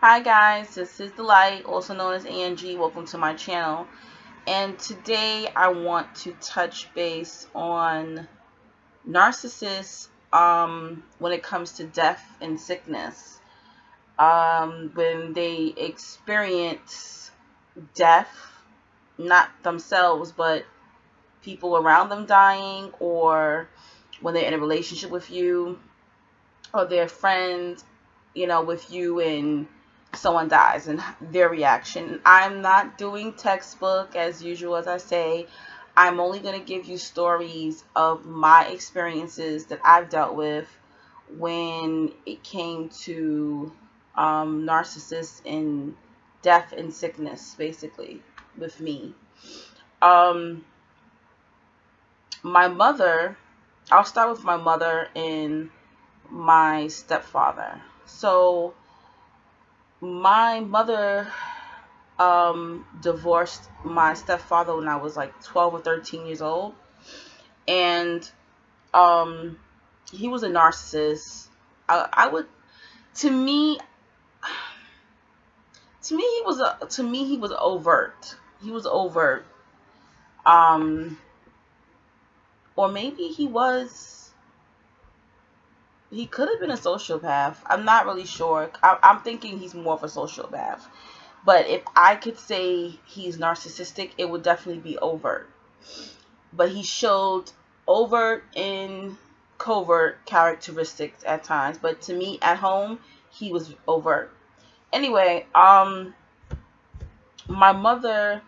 Hi guys, this is Delight, also known as Angie. Welcome to my channel. And today I want to touch base on narcissists when it comes to death and sickness. When they experience death, not themselves, but people around them dying, or when they're in a relationship with you, or their friends, with you, and someone dies and their reaction. I'm not doing textbook as usual, as I say. I'm only going to give you stories of my experiences that I've dealt with when it came to narcissists and death and sickness, basically, with me. Um, my mother, I'll start with my mother and my stepfather. So my mother divorced my stepfather when I was like 12 or 13 years old, and um, he was a narcissist. I would, to me, to me he was overt. He was overt. Um, or maybe he could have been a sociopath. I'm not really sure. I'm thinking he's more of a sociopath. But if I could say he's narcissistic, it would definitely be overt. But he showed overt and covert characteristics at times. But to me, at home, he was overt. Anyway, my mother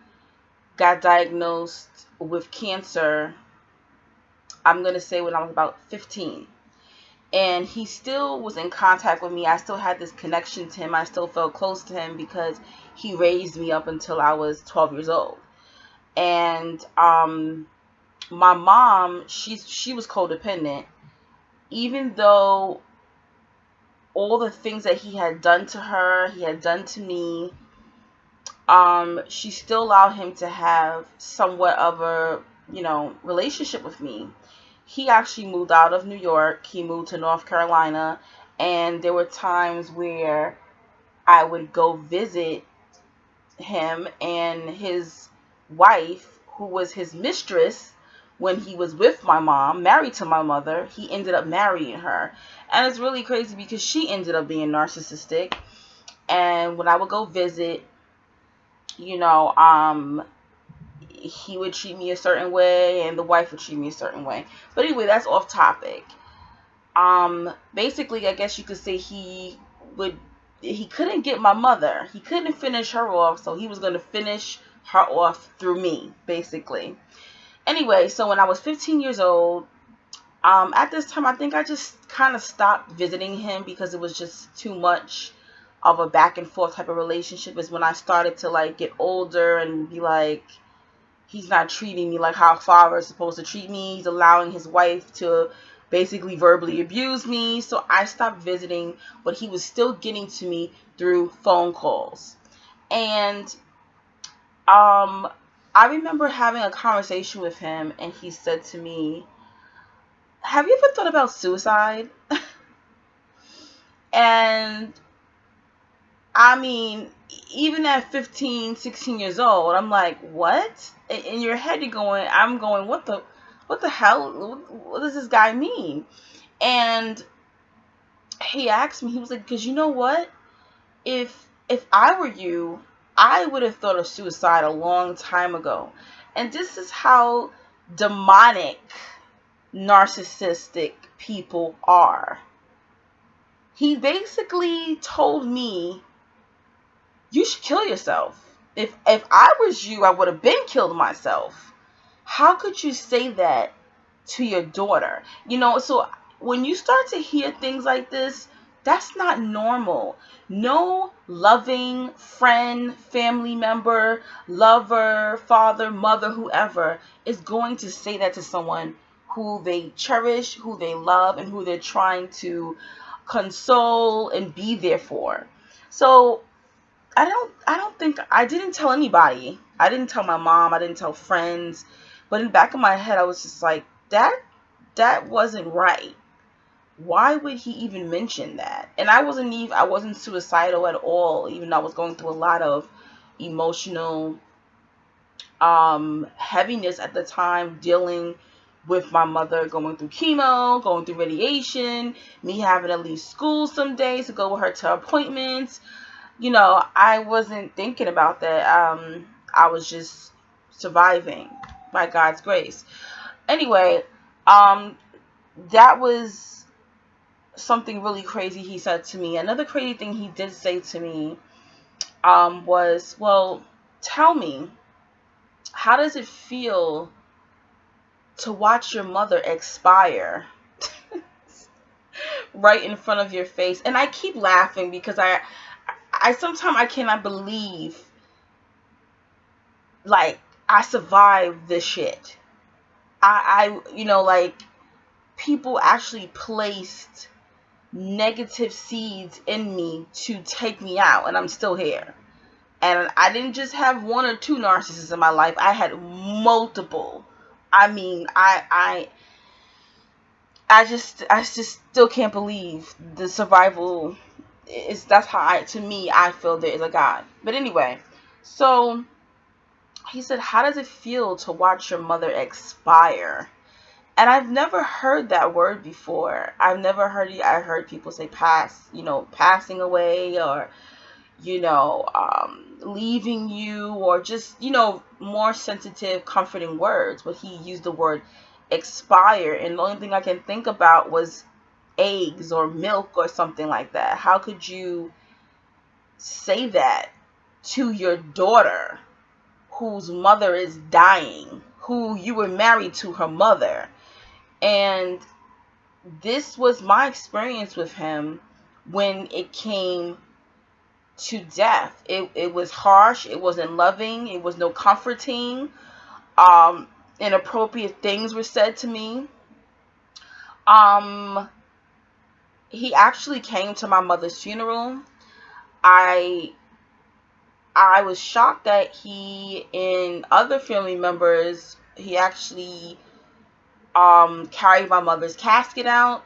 got diagnosed with cancer, I'm going to say when I was about 15. And he still was in contact with me. I still had this connection to him. I still felt close to him because he raised me up until I was 12 years old. And my mom, she was codependent. Even though all the things that he had done to her, he had done to me, she still allowed him to have somewhat of a, relationship with me. He actually moved out of New York. He moved to North Carolina. And there were times where I would go visit him, and his wife, who was his mistress when he was with my mom, married to my mother, he ended up marrying her. And it's really crazy because she ended up being narcissistic. And when I would go visit, you know, he would treat me a certain way and the wife would treat me a certain way. But anyway, that's off topic. Basically, I guess you could say he couldn't get my mother. He couldn't finish her off, so he was going to finish her off through me, basically. Anyway, so when I was 15 years old, at this time, I think I just kind of stopped visiting him because it was just too much of a back and forth type of relationship. Is when I started to like get older and be like, he's not treating me like how a father is supposed to treat me. He's allowing his wife to basically verbally abuse me. So I stopped visiting, but he was still getting to me through phone calls. And I remember having a conversation with him, and he said to me, "Have you ever thought about suicide?" And I mean, even at 15, 16 years old, I'm like, what? In your head, I'm going, what the hell? What does this guy mean? And he asked me, he was like, because you know what? If I were you, I would have thought of suicide a long time ago. And this is how demonic narcissistic people are. He basically told me, you should kill yourself. If I was you, I would have been killed myself. How could you say that to your daughter? So when you start to hear things like this, that's not normal. No loving friend, family member, lover, father, mother, whoever is going to say that to someone who they cherish, who they love, and who they're trying to console and be there for. So I don't think I didn't tell anybody. I didn't tell my mom, I didn't tell friends, but in the back of my head I was just like, that wasn't right. why would he even mention that? And I wasn't suicidal at all, even though I was going through a lot of emotional heaviness at the time, dealing with my mother going through chemo, going through radiation, me having to leave school some days to go with her to appointments. I wasn't thinking about that. I was just surviving by God's grace. Anyway, that was something really crazy he said to me. Another crazy thing he did say to me was, well, tell me, how does it feel to watch your mother expire right in front of your face? And I keep laughing because I sometimes I cannot believe, like, I survived this shit. Like, people actually placed negative seeds in me to take me out, and I'm still here. And I didn't just have one or two narcissists in my life. I had multiple. I mean, I just still can't believe the survival is. That's how to me, I feel there is a God. But anyway, so he said, how does it feel to watch your mother expire? And I've never heard that word before. I've never heard it. I heard people say passing away, or, leaving you, or just, more sensitive, comforting words. But he used the word expire. And the only thing I can think about was eggs or milk or something like that. How could you say that to your daughter whose mother is dying, who you were married to her mother? And this was my experience with him when it came to death. It was harsh. It wasn't loving. It was no comforting. Inappropriate things were said to me. He actually came to my mother's funeral. I was shocked that he and other family members, he actually carried my mother's casket out.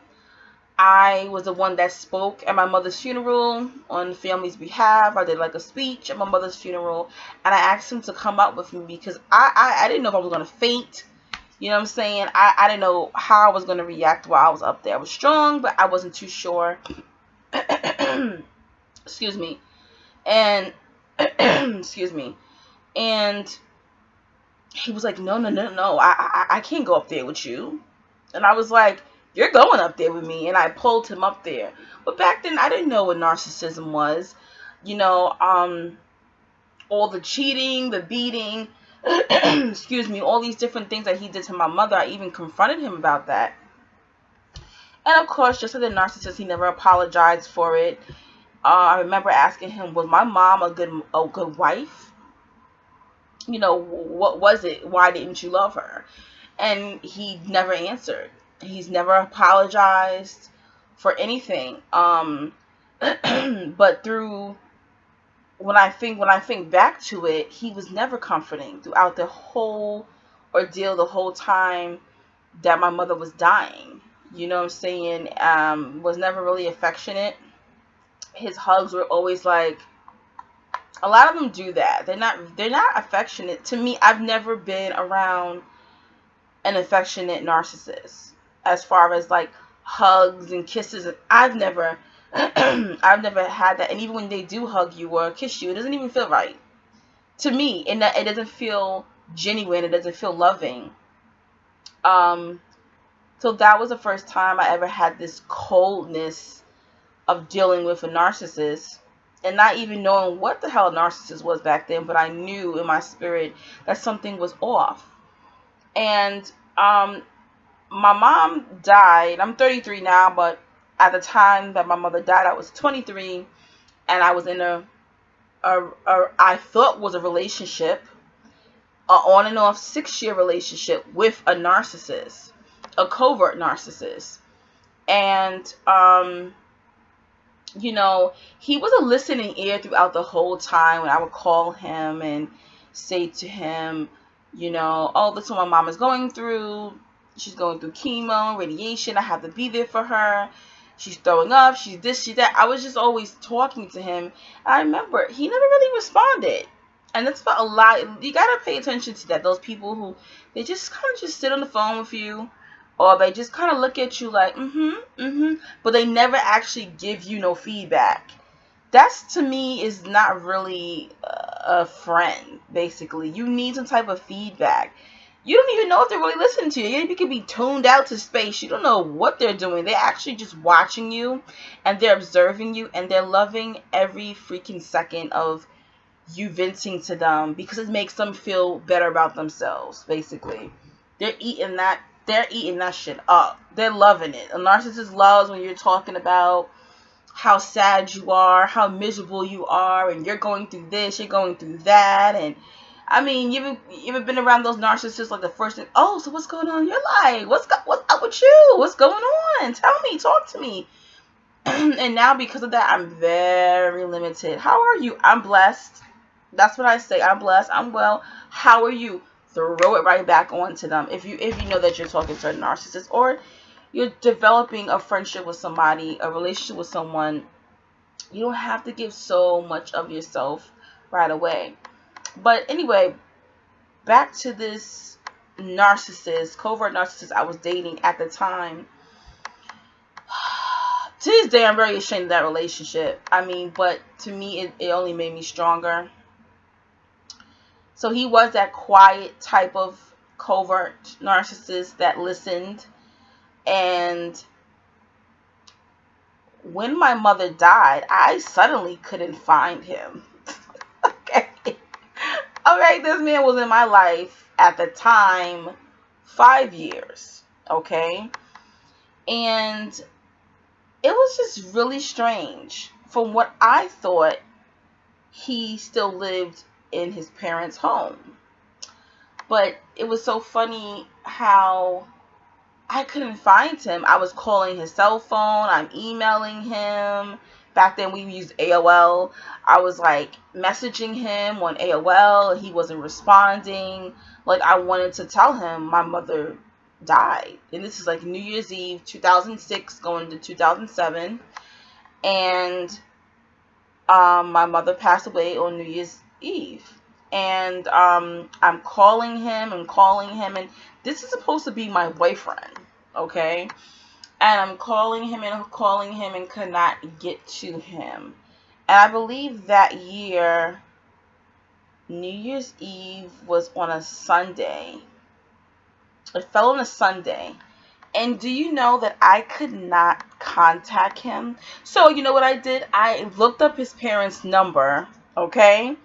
I was the one that spoke at my mother's funeral on the family's behalf. I did like a speech at my mother's funeral, and I asked him to come up with me because I didn't know if I was going to faint. You know what I'm saying? I didn't know how I was going to react while I was up there. I was strong, but I wasn't too sure. Excuse me. And, excuse me. And he was like, no, I can't go up there with you. And I was like, you're going up there with me. And I pulled him up there. But back then, I didn't know what narcissism was. All the cheating, the beating, excuse me, all these different things that he did to my mother. I even confronted him about that. And of course, just like the narcissist, he never apologized for it. I remember asking him, was my mom a good wife? What was it? Why didn't you love her? And he never answered. He's never apologized for anything. But when I think back to it, he was never comforting throughout the whole ordeal, the whole time that my mother was dying. You know what I'm saying? Was never really affectionate. His hugs were always like, a lot of them do that. They're not affectionate. To me, I've never been around an affectionate narcissist as far as like hugs and kisses. I've never I've never had that. And even when they do hug you or kiss you, it doesn't even feel right to me. And that it doesn't feel genuine. It doesn't feel loving. So that was the first time I ever had this coldness of dealing with a narcissist, and not even knowing what the hell a narcissist was back then, but I knew in my spirit that something was off. And my mom died. I'm 33 now, but at the time that my mother died, I was 23, and I was in a I thought was a relationship, a on and off 6-year relationship with a narcissist, a covert narcissist. And he was a listening ear throughout the whole time when I would call him and say to him, oh, this is what my mom is going through. She's going through chemo, radiation. I have to be there for her. She's throwing up. She's this, she's that. I was just always talking to him. I remember he never really responded. And that's what a lot. You got to pay attention to that. Those people who, they just kind of just sit on the phone with you. Or they just kind of look at you like, but they never actually give you no feedback. That's, to me, is not really a friend, basically. You need some type of feedback. You don't even know if they're really listening to you. You could be tuned out to space. You don't know what they're doing. They're actually just watching you, and they're observing you, and they're loving every freaking second of you venting to them because it makes them feel better about themselves, basically. They're eating that shit up. They're loving it. A narcissist loves when you're talking about how sad you are, how miserable you are, and you're going through this, you're going through that. And I mean, you ever been around those narcissists? Like the first thing, oh, so what's going on in your life? What's up with you? What's going on? Tell me, talk to me. And now because of that, I'm very limited. How are you? I'm blessed. That's what I say. I'm blessed. I'm well. How are you? Throw it right back onto them. If you know that you're talking to a narcissist, or you're developing a friendship with somebody, a relationship with someone, you don't have to give so much of yourself right away. But anyway, back to this narcissist, covert narcissist I was dating at the time. To this day, I'm very ashamed of that relationship. I mean, but to me, it only made me stronger. So he was that quiet type of covert narcissist that listened. And when my mother died, I suddenly couldn't find him. Okay. Okay, this man was in my life at the time 5 years. Okay. And it was just really strange. From what I thought, he still lived in his parents' home. But it was so funny how I couldn't find him. I was calling his cell phone. I'm emailing him. Back then we used AOL. I was like messaging him on AOL and he wasn't responding. Like I wanted to tell him my mother died. And this is like New Year's Eve, 2006 going to 2007. And my mother passed away on New Year's Eve. And I'm calling him, and this is supposed to be my boyfriend, okay? And I'm calling him and could not get to him. And I believe that year, New Year's Eve was on a Sunday. It fell on a Sunday. And do you know that I could not contact him? So you know what I did? I looked up his parents' number, okay?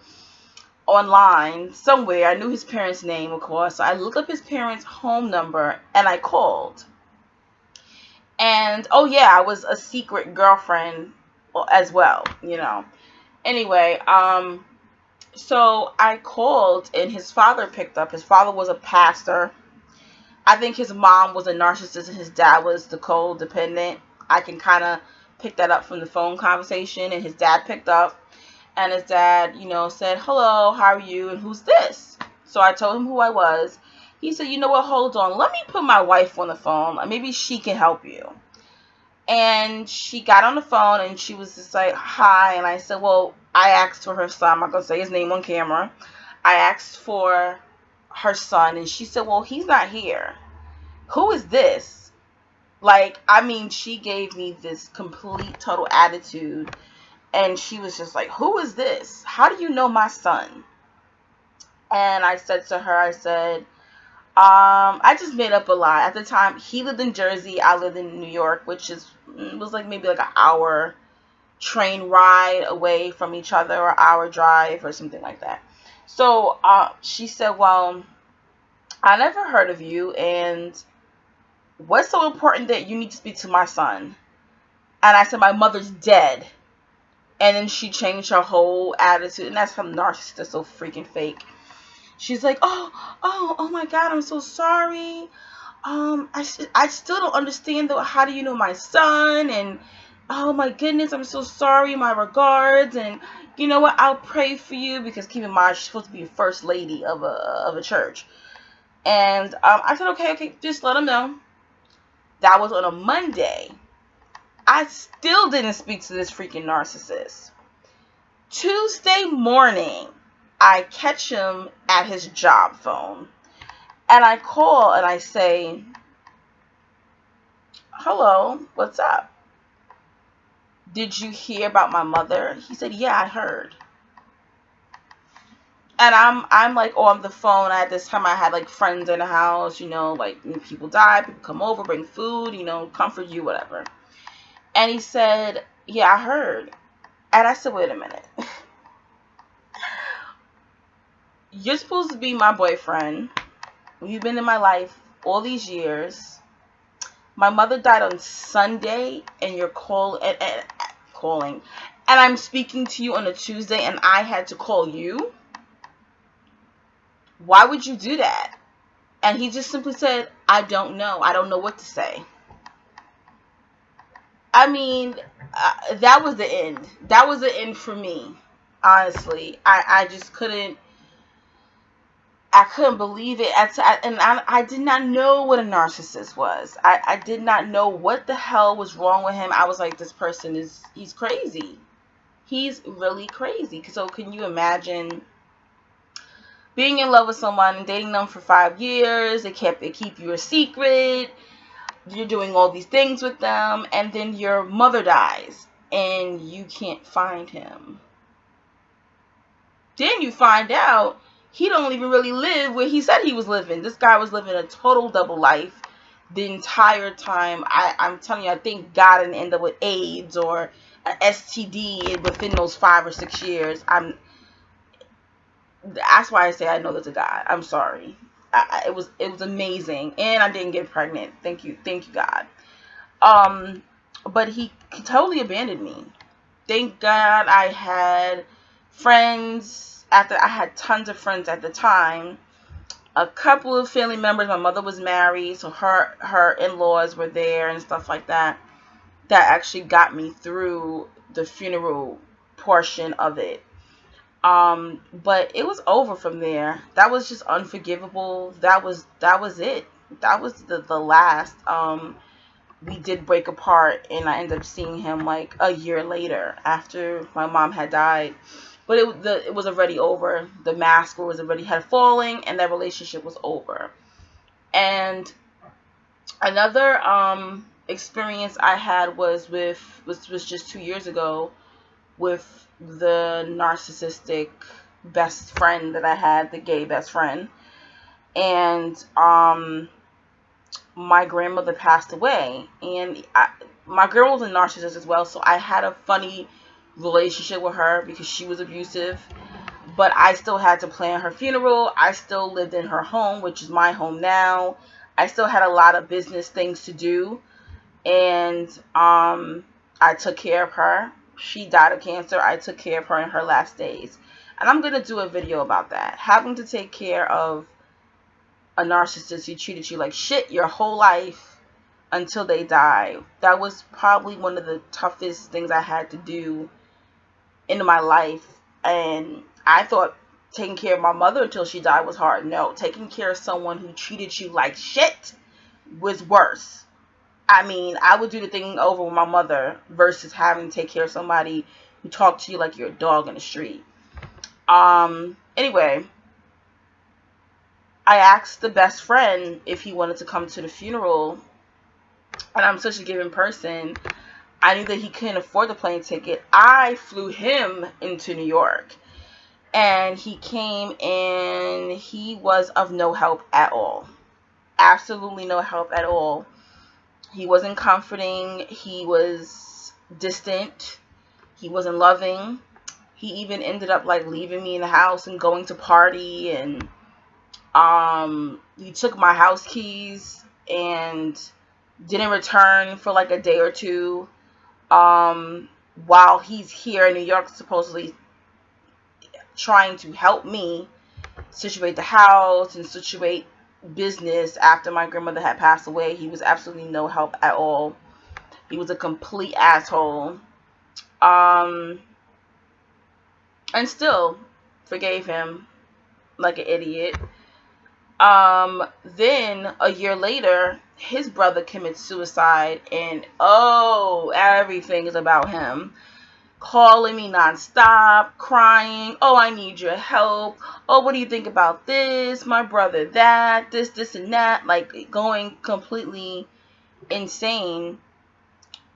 Online somewhere. I knew his parents' name, of course. So I looked up his parents' home number and I called. And oh yeah, I was a secret girlfriend as well, you know. Anyway, so I called and his father picked up. His father was a pastor. I think his mom was a narcissist and his dad was the codependent. I can kind of pick that up from the phone conversation. And his dad picked up. And his dad, you know, said, hello, how are you? And who's this? So I told him who I was. He said, you know what, hold on. Let me put my wife on the phone. Maybe she can help you. And she got on the phone and she was just like, hi. And I said, well, I asked for her son. I'm not going to say his name on camera. I asked for her son. And she said, well, he's not here. Who is this? Like, I mean, she gave me this complete, total attitude. And she was just like, who is this? How do you know my son? And I said to her, I said, I just made up a lie. At the time, he lived in Jersey. I lived in New York, which was like maybe like an hour train ride away from each other, or hour drive or something like that. So she said, well, I never heard of you. And what's so important that you need to speak to my son? And I said, my mother's dead. And then she changed her whole attitude. And that's some narcissist that's so freaking fake. She's like, oh my God, I'm so sorry. I still don't understand though. How do you know my son? And oh my goodness, I'm so sorry. My regards. And you know what? I'll pray for you, because keep in mind, she's supposed to be first lady of a church. And I said, okay, just let him know. That was on a Monday. I still didn't speak to this freaking narcissist. Tuesday morning, I catch him at his job phone. And I call and I say, hello, what's up? Did you hear about my mother? He said, yeah, I heard. And I'm like on the phone. At this time I had like friends in the house, like when people die, people come over, bring food, comfort you, whatever. And he said, yeah, I heard. And I said, wait a minute. You're supposed to be my boyfriend. You've been in my life all these years. My mother died on Sunday, and you're calling, and I'm speaking to you on a Tuesday, and I had to call you. Why would you do that? And he just simply said, I don't know. I don't know what to say. I mean, that was the end. That was the end for me. Honestly, I just couldn't. I couldn't believe it. I did not know what a narcissist was. I did not know what the hell was wrong with him. I was like, this person he's crazy. He's really crazy. So can you imagine being in love with someone and dating them for 5 years? They keep you a secret. You're doing all these things with them, and then your mother dies and you can't find him. Then you find out he don't even really live where he said he was living. This guy was living a total double life the entire time. I'm telling you, I think God didn't end up with AIDS or an STD within those 5 or 6 years. That's why I say I know there's a God. I'm sorry. It was amazing, and I didn't get pregnant. Thank you, God. But he totally abandoned me. Thank God I had friends. I had tons of friends at the time. A couple of family members. My mother was married, so her in-laws were there and stuff like that. That actually got me through the funeral portion of it. But it was over from there. That was just unforgivable. That was it. That was the last. We did break apart, and I ended up seeing him like a year later after my mom had died. But it was already over. The mask was already had fallen, and that relationship was over. And another experience I had was just 2 years ago with the narcissistic best friend that I had, the gay best friend. And my grandmother passed away, and my girl was a narcissist as well, so I had a funny relationship with her because she was abusive, but I still had to plan her funeral. I still lived in her home, which is my home now. I still had a lot of business things to do, and I took care of her. She died of cancer. I took care of her in her last days, and I'm going to do a video about that. Having to take care of a narcissist who treated you like shit your whole life until they die. That was probably one of the toughest things I had to do in my life. And I thought taking care of my mother until she died was hard. No, taking care of someone who treated you like shit was worse. I mean, I would do the thing over with my mother versus having to take care of somebody who talked to you like you're a dog in the street. Anyway, I asked the best friend if he wanted to come to the funeral, and I'm such a giving person. I knew that he couldn't afford the plane ticket. I flew him into New York, and he came, and he was of no help at all. Absolutely no help at all. He wasn't comforting. He was distant. He wasn't loving. He even ended up like leaving me in the house and going to party, and he took my house keys and didn't return for like a day or two, while he's here in New York supposedly trying to help me situate the house and situate business after my grandmother had passed away. He was absolutely no help at all. He was a complete asshole. And still forgave him like an idiot. Then a year later, his brother commits suicide, and oh, everything is about him. Calling me nonstop, crying, oh, I need your help. Oh, what do you think about this? My brother, that, this, and that. Like, going completely insane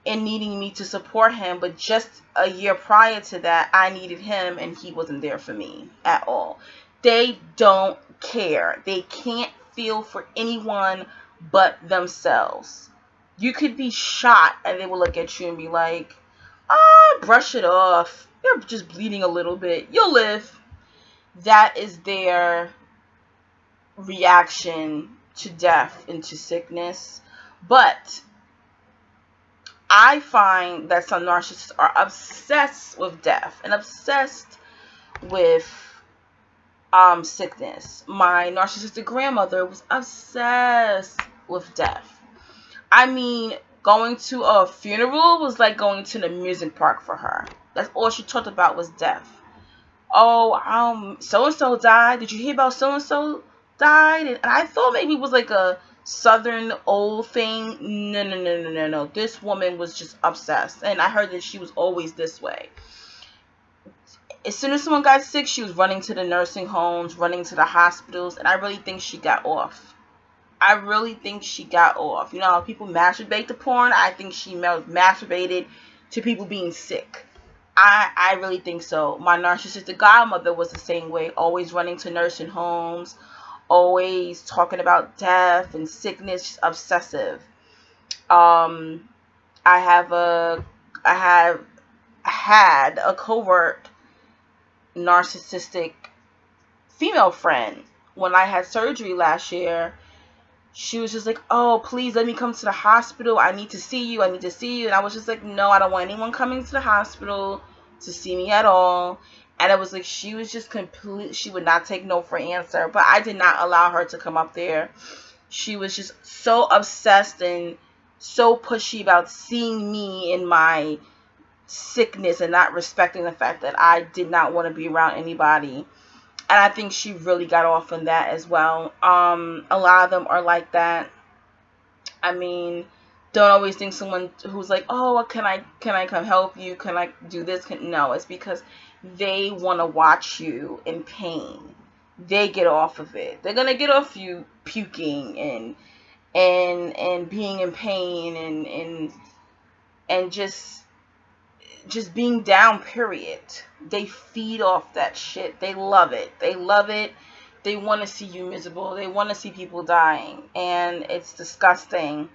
and needing me to support him. But just a year prior to that, I needed him, and he wasn't there for me at all. They don't care. They can't feel for anyone but themselves. You could be shot, and they will look at you and be like, oh, brush it off. You're just bleeding a little bit. You'll live. That is their reaction to death and to sickness. But I find that some narcissists are obsessed with death and obsessed with sickness. My narcissistic grandmother was obsessed with death. I mean, going to a funeral was like going to the amusement park for her. That's all she talked about was death. Oh, so-and-so died. Did you hear about so-and-so died? And I thought maybe it was like a southern old thing. No. This woman was just obsessed. And I heard that she was always this way. As soon as someone got sick, she was running to the nursing homes, running to the hospitals. And I really think she got off. You know how people masturbate to porn? I think she masturbated to people being sick. I really think so. My narcissistic godmother was the same way, always running to nursing homes, always talking about death and sickness, just obsessive. I have had a covert narcissistic female friend. When I had surgery last year, she was just like, oh, please let me come to the hospital. I need to see you. And I was just like, no, I don't want anyone coming to the hospital to see me at all. And it was like, she was just she would not take no for answer. But I did not allow her to come up there. She was just so obsessed and so pushy about seeing me in my sickness and not respecting the fact that I did not want to be around anybody. And I think she really got off on that as well. A lot of them are like that. I mean, don't always think someone who's like, oh, can I come help you? Can I do this? No, it's because they want to watch you in pain. They get off of it. They're gonna get off you puking and being in pain and just being down, period. They feed off that shit. They love it. They want to see you miserable. They want to see people dying. And it's disgusting.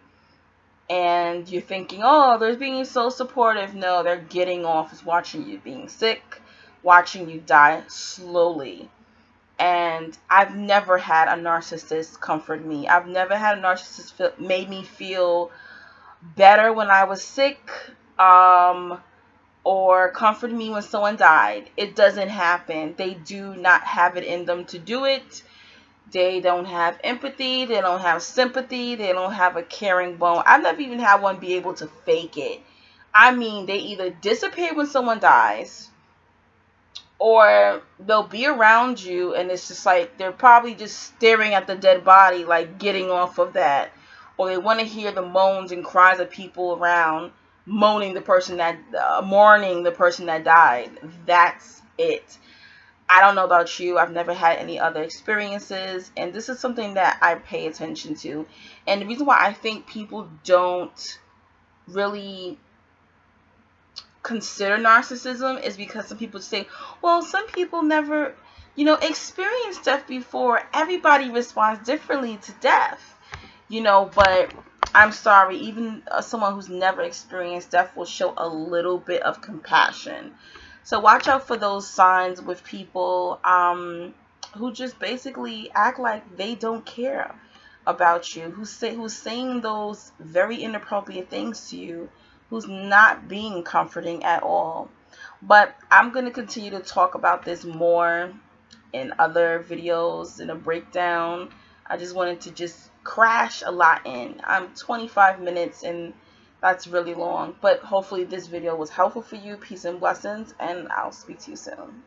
And you're thinking, oh, they're being so supportive. No, they're getting off is watching you being sick, watching you die slowly. And I've never had a narcissist comfort me. I've never had a narcissist made me feel better when I was sick. Or comfort me when someone died. It doesn't happen. They do not have it in them to do it. They don't have empathy. They don't have sympathy. They don't have a caring bone. I've never even had one be able to fake it. I mean, they either disappear when someone dies, or they'll be around you and it's just like they're probably just staring at the dead body, like getting off of that. Or they want to hear the moans and cries of people around mourning the person that died. That's it. I don't know about you. I've never had any other experiences, and this is something that I pay attention to. And the reason why I think people don't really consider narcissism is because some people say, well, some people never, experienced death before. Everybody responds differently to death, but I'm sorry, even someone who's never experienced death will show a little bit of compassion. So watch out for those signs with people who just basically act like they don't care about you, who's saying those very inappropriate things to you, who's not being comforting at all. But I'm going to continue to talk about this more in other videos, in a breakdown. I just wanted to just crash a lot in. I'm 25 minutes and that's really long, but hopefully this video was helpful for you. Peace and blessings, and I'll speak to you soon.